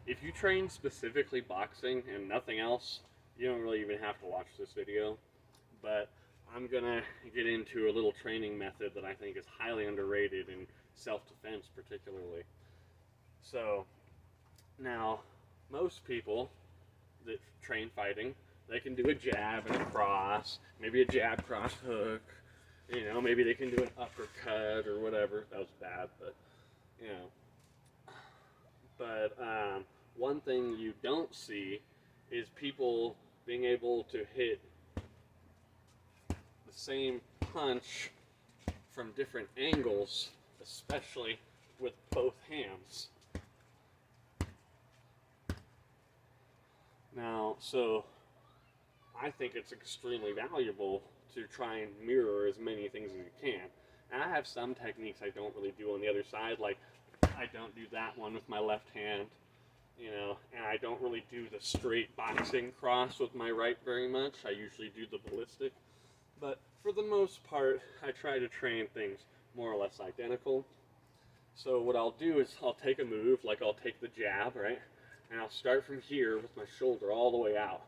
if you train specifically boxing and nothing else, you don't really even have to watch this video. But I'm gonna get into a little training method that I think is highly underrated in self-defense, particularly. So now, most people that train fighting, they can do a jab and a cross, maybe a jab cross hook. Maybe they can do an uppercut or whatever. That was bad, but you know. But one thing you don't see is people being able to hit the same punch from different angles, especially with both hands. Now, so I think it's extremely valuable to try and mirror as many things as you can. And I have some techniques I don't really do on the other side, like I don't do that one with my left hand, and I don't really do the straight boxing cross with my right very much. I usually do the ballistic. But for the most part, I try to train things more or less identical. So what I'll do is I'll take a move, like I'll take the jab, right? And I'll start from here with my shoulder all the way out.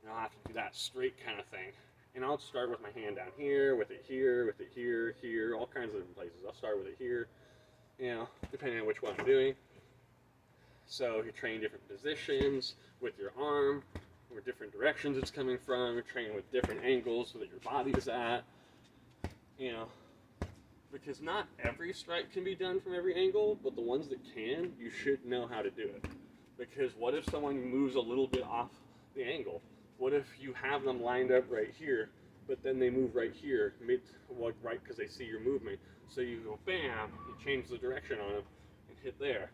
And I'll have to do that straight kind of thing. And I'll start with my hand down here, with it here, with it here, here, all kinds of different places. I'll start with it here, depending on which one I'm doing. So you train different positions with your arm, or different directions it's coming from. You're training with different angles so that your body is at, because not every strike can be done from every angle, but the ones that can, you should know how to do it. Because what if someone moves a little bit off the angle? What if you have them lined up right here, but then they move right here, right because they see your movement. So you go bam, you change the direction on them and hit there.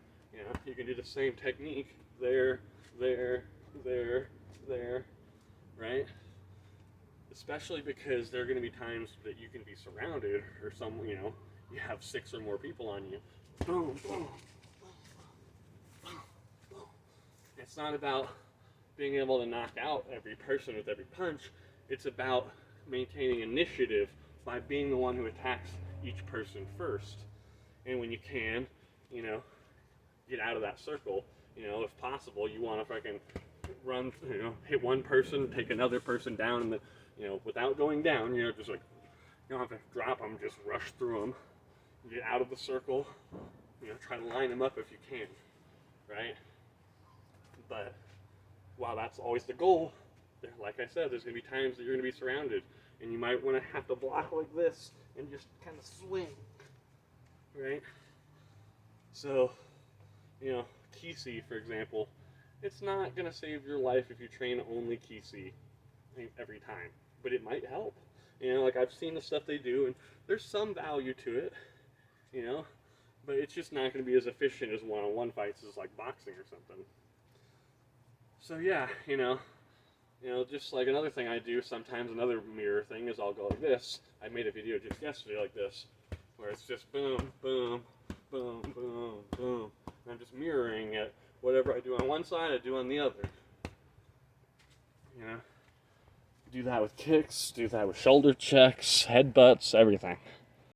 You can do the same technique there, there, there, there, right? Especially because there are going to be times that you can be surrounded, or you have 6 or more people on you. Boom, boom, boom, boom. It's not about being able to knock out every person with every punch. It's about maintaining initiative by being the one who attacks each person first. And when you can, get out of that circle. If possible, you want to fucking run, hit one person, take another person down, and without going down, just like, you don't have to drop them, just rush through them, get out of the circle, try to line them up if you can, right? But while that's always the goal, like I said, there's going to be times that you're going to be surrounded, and you might want to have to block like this and just kind of swing, right? So, Kisi, for example, it's not going to save your life if you train only Kisi every time, but it might help. Like I've seen the stuff they do, and there's some value to it, but it's just not going to be as efficient as one-on-one fights as like boxing or something. So yeah, just like another thing I do sometimes, another mirror thing is I'll go like this. I made a video just yesterday like this, where it's just boom, boom, boom, boom, boom. And I'm just mirroring it. Whatever I do on one side, I do on the other. Do that with kicks, do that with shoulder checks, headbutts, everything.